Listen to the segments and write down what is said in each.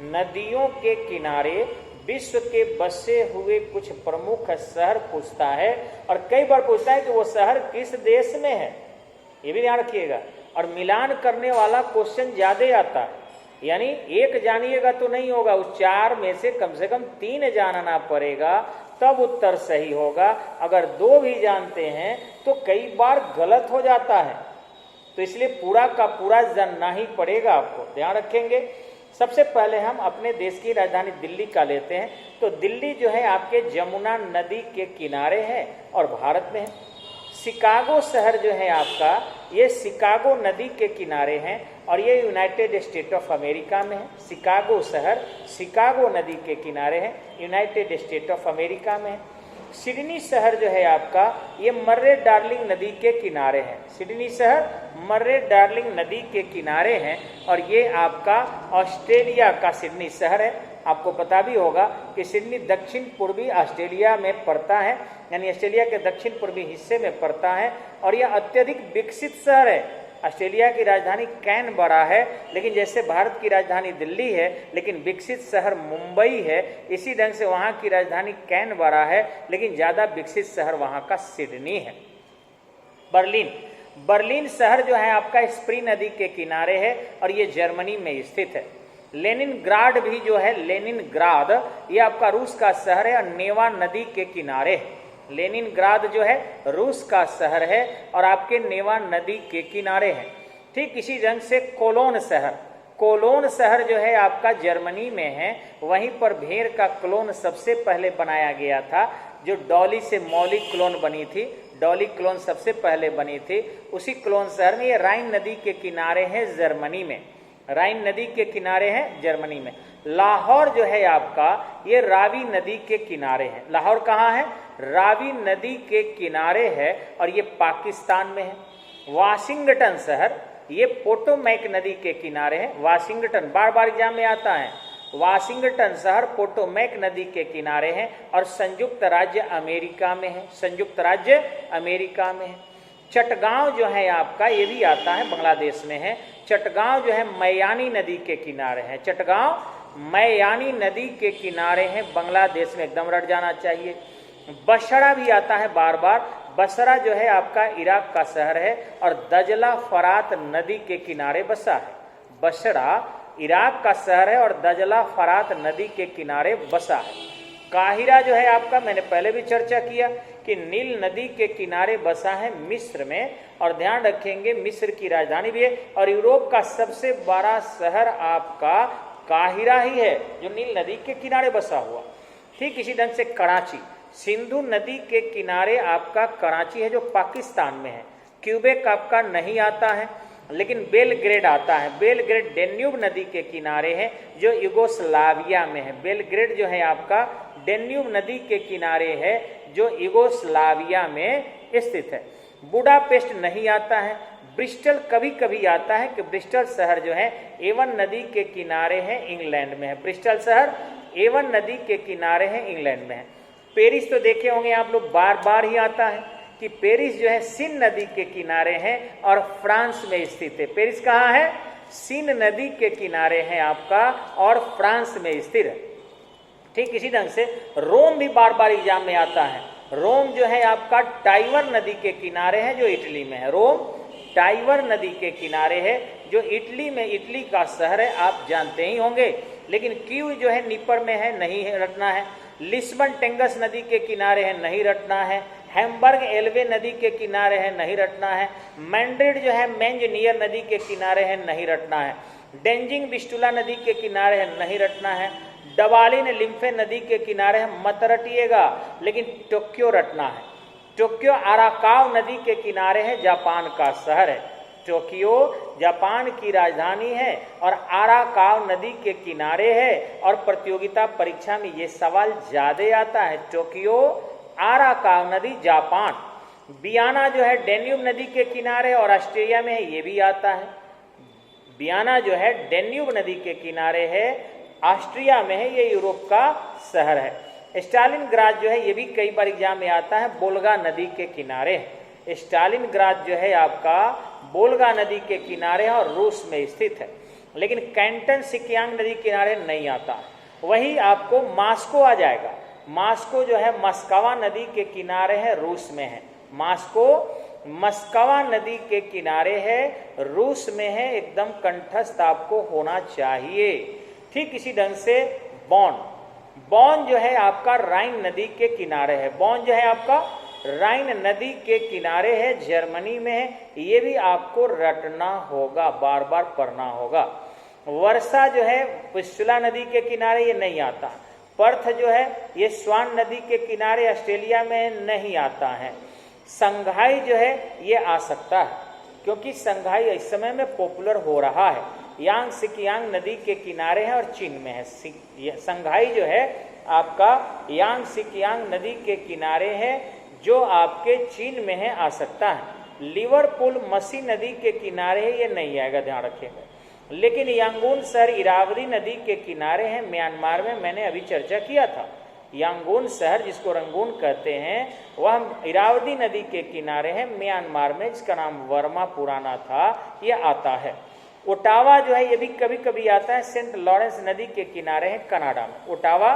नदियों के किनारे विश्व के बसे हुए कुछ प्रमुख शहर पूछता है, और कई बार पूछता है कि वो शहर किस देश में है, ये भी ध्यान रखिएगा। और मिलान करने वाला क्वेश्चन ज्यादा आता है, यानी एक जानिएगा तो नहीं होगा, उस चार में से कम 3 जानना पड़ेगा, तब उत्तर सही होगा। अगर 2 भी जानते हैं तो कई बार गलत हो जाता है, तो इसलिए पूरा का पूरा जानना ही पड़ेगा आपको, ध्यान रखेंगे। सबसे पहले हम अपने देश की राजधानी दिल्ली का लेते हैं। तो दिल्ली जो है आपके जमुना नदी के किनारे है और भारत में है। शिकागो शहर जो है आपका, ये शिकागो नदी के किनारे हैं और ये यूनाइटेड स्टेट ऑफ अमेरिका में है। शिकागो शहर शिकागो नदी के किनारे है, यूनाइटेड स्टेट ऑफ अमेरिका में है। सिडनी शहर जो है आपका, ये मर्रे डार्लिंग नदी के किनारे है। सिडनी शहर मर्रे डार्लिंग नदी के किनारे हैं और ये आपका ऑस्ट्रेलिया का सिडनी शहर है। आपको पता भी होगा कि सिडनी दक्षिण पूर्वी ऑस्ट्रेलिया में पड़ता है, यानी ऑस्ट्रेलिया के दक्षिण पूर्वी हिस्से में पड़ता है और यह अत्यधिक विकसित शहर है। ऑस्ट्रेलिया की राजधानी कैनबरा है, लेकिन जैसे भारत की राजधानी दिल्ली है, लेकिन विकसित शहर मुंबई है। इसी ढंग से वहाँ की राजधानी कैनबरा है, लेकिन ज़्यादा विकसित शहर वहाँ का सिडनी है। बर्लिन शहर जो है आपका स्प्री नदी के किनारे है और ये जर्मनी में स्थित है। लेनिनग्राड भी जो है, लेनिनग्राद ये आपका रूस का शहर है और नेवा नदी के किनारे है। लेनिनग्राद जो है रूस का शहर है और आपके नेवा नदी के किनारे है। ठीक इसी ढंग से कोलोन शहर जो है आपका जर्मनी में है। वहीं पर भेड़ का क्लोन सबसे पहले बनाया गया था, जो डॉली से मौली क्लोन बनी थी, डॉली क्लोन सबसे पहले बनी थी। उसी क्लोन शहर में, ये राइन नदी के किनारे है जर्मनी में, राइन नदी के किनारे है जर्मनी में। लाहौर जो है आपका, ये रावी नदी के किनारे है। लाहौर कहाँ है? रावी नदी के किनारे है और ये पाकिस्तान में है। वाशिंगटन शहर, ये पोटोमैक नदी के किनारे है। वाशिंगटन बार बार एग्जाम में आता है। वाशिंगटन शहर पोटोमैक नदी के किनारे है और संयुक्त राज्य अमेरिका में है, संयुक्त राज्य अमेरिका में है। चटगांव जो है आपका, ये भी आता है, बांग्लादेश में है। चटगांव जो है मैयानी नदी के किनारे है। चटगांव मैयानी नदी के किनारे हैं, बांग्लादेश में, एकदम रट जाना चाहिए। बसरा भी आता है बार बार। बसरा जो है आपका इराक का शहर है और दजला फरात नदी के किनारे बसा है। बसरा इराक का शहर है और दजला फरात नदी के किनारे बसा है। काहिरा जो है आपका, मैंने पहले भी चर्चा किया कि नील नदी के किनारे बसा है मिस्र में, और ध्यान रखेंगे मिस्र की राजधानी भी है और यूरोप का सबसे बड़ा शहर आपका काहिरा ही है, जो नील नदी के किनारे बसा हुआ। ठीक इसी ढंग से कराची, सिंधु नदी के किनारे आपका कराची है, जो पाकिस्तान में है। क्यूबेक आपका नहीं आता है, लेकिन बेलग्रेड आता है। बेलग्रेड डेन्यूब नदी के किनारे है, जो यूगोस्लाविया में है। बेलग्रेड जो है आपका डेन्यूब नदी के किनारे है, जो यूगोस्लाविया में स्थित है। बुडापेस्ट नहीं आता है। ब्रिस्टल कभी कभी आता है कि ब्रिस्टल शहर जो है एवन नदी के किनारे है, इंग्लैंड में है। ब्रिस्टल शहर एवन नदी के किनारे है, इंग्लैंड में है। पेरिस तो देखे होंगे आप लोग, बार बार ही आता है कि पेरिस जो है सीन नदी के किनारे है और फ्रांस में स्थित है। पेरिस कहाँ है? सीन नदी के किनारे है आपका और फ्रांस में स्थित है। ठीक इसी ढंग से रोम भी बार बार एग्जाम में आता है। रोम जो है आपका टाइवर नदी के किनारे है, जो इटली में है। रोम टाइवर नदी के किनारे है, जो इटली में, इटली का शहर है, आप जानते ही होंगे। लेकिन क्यू जो है नीपर में है, नहीं रटना है। लिस्बन टेंगस नदी के किनारे है, नहीं रटना है। हैम्बर्ग एल्वे नदी के किनारे है, नहीं रटना है। मैंड्रिड जो है मेंजनियर नदी के किनारे है, नहीं रटना है। डेंजिंग बिस्टुला नदी के किनारे है, नहीं रटना है। डबालिन लिम्फे नदी के किनारे है, मत रटिएगा, लेकिन टोक्यो रटना है। टोक्यो आराकाव नदी के किनारे है, जापान का शहर है। टोक्यो जापान की राजधानी है और आराकाव नदी के किनारे है, और प्रतियोगिता परीक्षा में ये सवाल ज्यादा आता है। टोक्यो आराकाव नदी जापान। बियाना जो है डेन्यूब नदी के किनारे और ऑस्ट्रेलिया में है, ये भी आता है। बियाना जो है डेन्यूब नदी के किनारे है, ऑस्ट्रिया में है, ये यूरोप का शहर है। स्टालिनग्राद जो है, ये भी कई बार एग्जाम में आता है, बोल्गा नदी के किनारे है। स्टालिनग्राद जो है आपका बोल्गा नदी के किनारे है और रूस में स्थित है। लेकिन कैंटन सिकियांग नदी के किनारे नहीं आता। वही आपको मास्को आ जाएगा। मास्को जो है मस्कवा नदी के किनारे है, रूस में है। मास्को मस्कवा नदी के किनारे है, रूस में है, एकदम कंठस्थ आपको होना चाहिए। ठीक इसी ढंग से बॉन, बॉन जो है आपका राइन नदी के किनारे है। बॉन जो है आपका राइन नदी के किनारे है, जर्मनी में है। ये भी आपको रटना होगा, बार बार पढ़ना होगा। वर्षा जो है विस्ला नदी के किनारे, ये नहीं आता। पर्थ जो है ये स्वान नदी के किनारे ऑस्ट्रेलिया में नहीं आता है। संघाई जो है ये आ सकता है, क्योंकि संघाई इस समय में पॉपुलर हो रहा है। यांग सिकियांग नदी के किनारे है और चीन में है। संघाई जो है आपका यांग सिकियांग नदी के किनारे है, जो आपके चीन में है, आ सकता है। लिवरपूल मसी नदी के किनारे है, ये नहीं आएगा, ध्यान रखिएगा। लेकिन यांगून शहर इरावदी नदी के किनारे है, म्यांमार में। मैंने अभी चर्चा किया था। यांगून शहर, जिसको रंगून कहते हैं, वह इरावदी नदी के किनारे है, म्यांमार में, जिसका नाम वर्मा पुराना था, यह आता है। ओटावा जो है ये भी कभी कभी आता है, सेंट लॉरेंस नदी के किनारे है, कनाडा में। ओटावा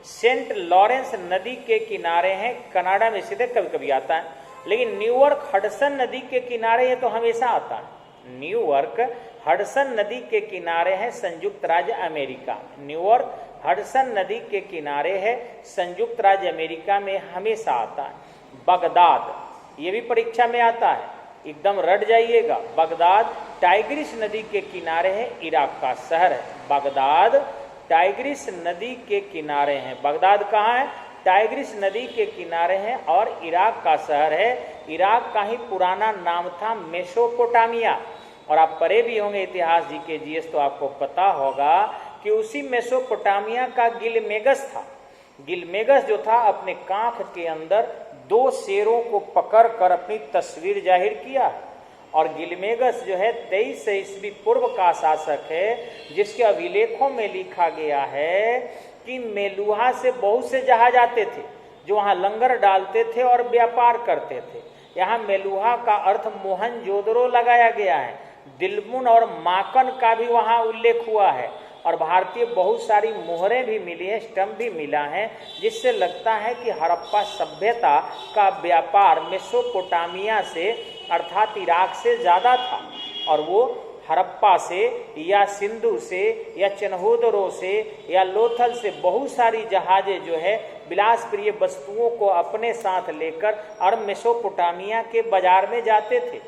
सेंट लॉरेंस नदी के किनारे है, कनाडा में स्थित है, कभी कभी आता है। लेकिन न्यूयॉर्क हडसन नदी के किनारे है, तो हमेशा आता है। न्यूयॉर्क हडसन नदी के किनारे है, संयुक्त राज्य अमेरिका। न्यूयॉर्क हडसन नदी के किनारे है, संयुक्त राज्य अमेरिका में हमेशा आता है। बगदाद, ये भी परीक्षा में आता है, एकदम रट जाइएगा। बगदाद टाइग्रिस नदी के किनारे है, इराक का शहर है। बगदाद टाइग्रिस नदी के किनारे है। बगदाद कहाँ है? टाइग्रिस नदी के किनारे है और इराक का शहर है। इराक का ही पुराना नाम था मेसोपोटामिया। और आप पढ़े भी होंगे इतिहास जीके जीएस, तो आपको पता होगा कि उसी मेसोपोटामिया का गिलमेगस था। गिलमेगस जो था, अपने कांख के अंदर 2 शेरों को पकड़कर अपनी तस्वीर जाहिर किया। और गिलमेगस जो है 23 ईस्वी पूर्व का शासक है, जिसके अभिलेखों में लिखा गया है कि मेलुहा से बहुत से जहाज आते थे, जो वहाँ लंगर डालते थे और व्यापार करते थे। यहाँ मेलुहा का अर्थ मोहनजोदड़ो लगाया गया है। दिलमुन और माकन का भी वहाँ उल्लेख हुआ है। और भारतीय बहुत सारी मोहरें भी मिली है, स्टम्प भी मिला है, जिससे लगता है कि हड़प्पा सभ्यता का व्यापार मेसोपोटामिया से अर्थात इराक से ज़्यादा था। और वो हड़प्पा से या सिंधु से या चनहोदरों से या लोथल से बहुत सारी जहाजें जो है विलास प्रिय वस्तुओं को अपने साथ लेकर और मेसोपोटामिया के बाजार में जाते थे।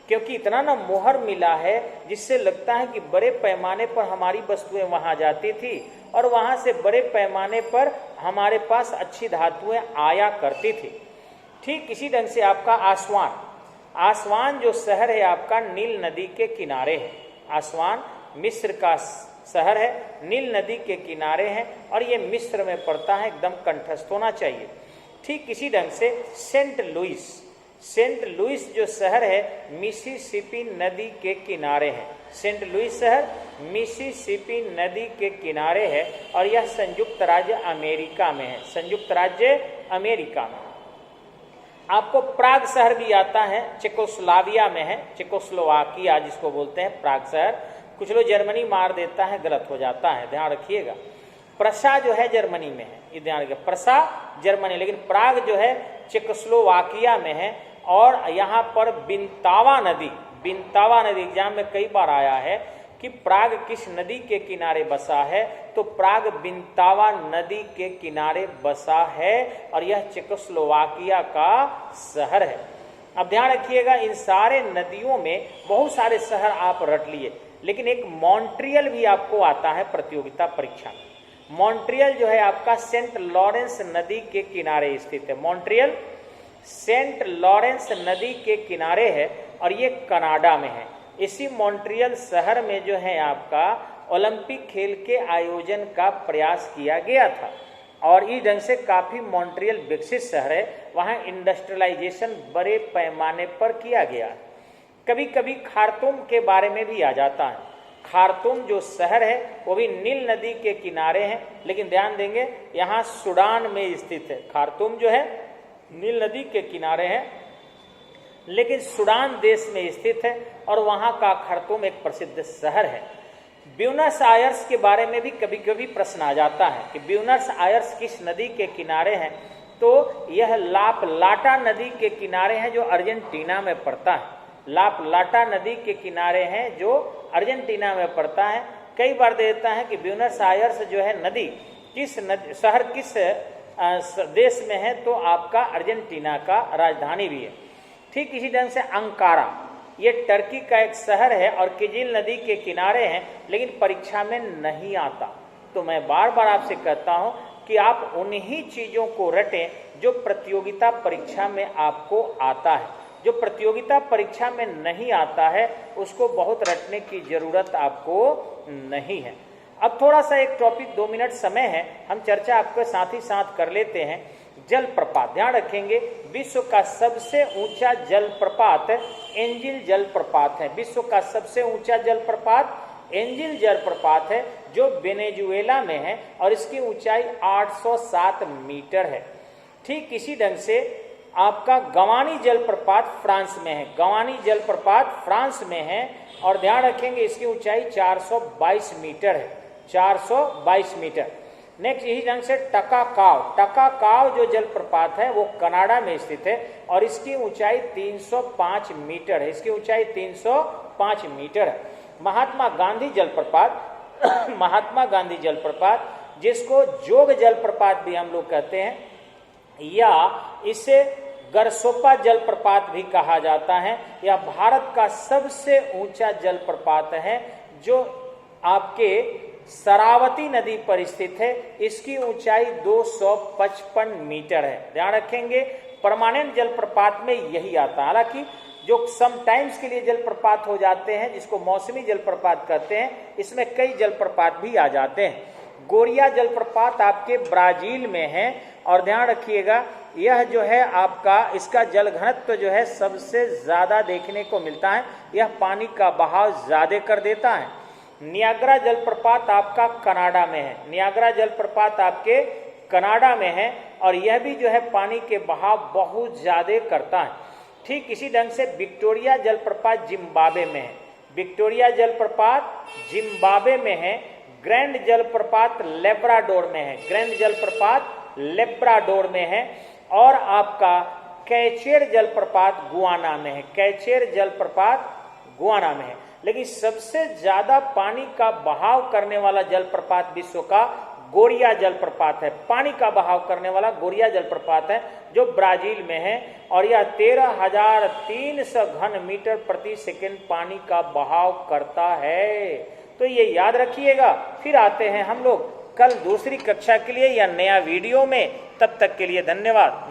क्योंकि इतना ना मोहर मिला है, जिससे लगता है कि बड़े पैमाने पर हमारी वस्तुएं वहां जाती थी और वहां से बड़े पैमाने पर हमारे पास अच्छी धातुएं आया करती थी। ठीक इसी ढंग से आपका आसवान, आसवान जो शहर है आपका नील नदी के किनारे है। आसवान मिस्र का शहर है, नील नदी के किनारे है और ये मिस्र में पड़ता है, एकदम कंठस्थ होना चाहिए। ठीक इसी ढंग से सेंट लुइस, सेंट लुइस जो शहर है मिसिसिपी नदी के किनारे है। सेंट लुइस शहर मिसिसिपी नदी के किनारे है और यह संयुक्त राज्य अमेरिका में है। संयुक्त राज्य अमेरिका में। आपको प्राग शहर भी आता है, चेकोस्लोवाकिया में है, चेकोस्लोवाकिया जिसको बोलते हैं प्राग शहर। कुछ लोग जर्मनी मार देता है, गलत हो जाता है, ध्यान रखिएगा। प्रसा जो है जर्मनी में है, ये ध्यान रखिएगा, प्रसा जर्मनी, लेकिन प्राग जो है चेकोस्लोवाकिया में है। और यहाँ पर बिंतावा नदी, बिंतावा नदी एग्जाम में कई बार आया है कि प्राग किस नदी के किनारे बसा है, तो प्राग बिंतावा नदी के किनारे बसा है और यह चेकोस्लोवाकिया का शहर है। अब ध्यान रखिएगा, इन सारे नदियों में बहुत सारे शहर आप रट लिए, लेकिन एक मॉन्ट्रियल भी आपको आता है प्रतियोगिता परीक्षा में। मॉन्ट्रियल जो है आपका सेंट लॉरेंस नदी के किनारे स्थित है। मॉन्ट्रियल सेंट लॉरेंस नदी के किनारे है और ये कनाडा में है। इसी मॉन्ट्रियल शहर में जो है आपका ओलंपिक खेल के आयोजन का प्रयास किया गया था और इस ढंग से काफ़ी मॉन्ट्रियल विकसित शहर है। वहाँ इंडस्ट्रियलाइजेशन बड़े पैमाने पर किया गया। कभी कभी खार्तूम के बारे में भी आ जाता है। खार्तूम जो शहर है वो भी नील नदी के किनारे है, लेकिन ध्यान देंगे यहाँ सूडान में स्थित है। खार्तूम जो है नील नदी के किनारे है, लेकिन सूडान देश में स्थित है और वहां का खर्तूम एक प्रसिद्ध शहर है। ब्यूनस आयर्स के बारे में भी कभी कभी प्रश्न आ जाता है कि ब्यूनस आयर्स किस नदी के किनारे हैं, तो यह लाप लाटा नदी के किनारे हैं जो अर्जेंटीना में पड़ता है। लाप लाटा नदी के किनारे हैं जो अर्जेंटीना में पड़ता है। कई बार देता है कि ब्यूनस आयर्स जो है नदी किस शहर किस देश में है, तो आपका अर्जेंटीना का राजधानी भी है। ठीक इसी ढंग से अंकारा, ये टर्की का एक शहर है और किजिल नदी के किनारे हैं, लेकिन परीक्षा में नहीं आता। तो मैं बार बार आपसे कहता हूं कि आप उन्हीं चीजों को रटें जो प्रतियोगिता परीक्षा में आपको आता है। जो प्रतियोगिता परीक्षा में नहीं आता है उसको बहुत रटने की जरूरत आपको नहीं है। अब थोड़ा सा एक टॉपिक 2 मिनट समय है, हम चर्चा आपके साथ ही साथ कर लेते हैं। जलप्रपात, ध्यान रखेंगे विश्व का सबसे ऊंचा जलप्रपात एंजिल जलप्रपात है। विश्व का सबसे ऊंचा जलप्रपात एंजिल जलप्रपात है जो वेनेजुएला में है और इसकी ऊंचाई 807 मीटर है। ठीक इसी ढंग से आपका गवानी जलप्रपात फ्रांस में है। गवानी जलप्रपात फ्रांस में है और ध्यान रखेंगे इसकी ऊंचाई 422 मीटर है, 422 मीटर। नेक्स्ट यही ढंग से टकाकाव जो जलप्रपात है वो कनाडा में स्थित है और इसकी ऊंचाई 305 मीटर है, इसकी ऊंचाई 305 मीटर है। महात्मा गांधी जलप्रपात महात्मा गांधी जलप्रपात जिसको जोग जलप्रपात भी हम लोग कहते हैं या इसे गरसोपा जलप्रपात भी कहा जाता है, यह भारत का सबसे ऊंचा जलप्रपात है जो आपके शरावती नदी पर स्थित है। इसकी ऊंचाई 255 मीटर है। ध्यान रखेंगे परमानेंट जलप्रपात में यही आता है। हालांकि जो समटाइम्स के लिए जलप्रपात हो जाते हैं जिसको मौसमी जलप्रपात कहते हैं, इसमें कई जलप्रपात भी आ जाते हैं। गोरिया जलप्रपात आपके ब्राजील में है और ध्यान रखिएगा यह जो है आपका इसका जल घनत्व जो है सबसे ज्यादा देखने को मिलता है, यह पानी का बहाव ज्यादा कर देता है। नियाग्रा जलप्रपात आपका कनाडा में है, नियाग्रा जलप्रपात आपके कनाडा में है और यह भी जो है पानी के बहाव बहुत ज्यादा करता है। ठीक इसी ढंग से विक्टोरिया जलप्रपात जिम्बाब्वे में है, विक्टोरिया जलप्रपात जिम्बाब्वे में है। ग्रैंड जलप्रपात लेब्राडोर में है, ग्रैंड जलप्रपात लेब्राडोर में है और आपका कैचेर जलप्रपात गुआना में है, कैचेर जलप्रपात गुआना में है। लेकिन सबसे ज्यादा पानी का बहाव करने वाला जलप्रपात विश्व का गोरिया जलप्रपात है, पानी का बहाव करने वाला गोरिया जलप्रपात है जो ब्राजील में है और यह 13,300 घन मीटर प्रति सेकंड पानी का बहाव करता है। तो ये याद रखिएगा। फिर आते हैं हम लोग कल दूसरी कक्षा के लिए या नया वीडियो में, तब तक के लिए धन्यवाद।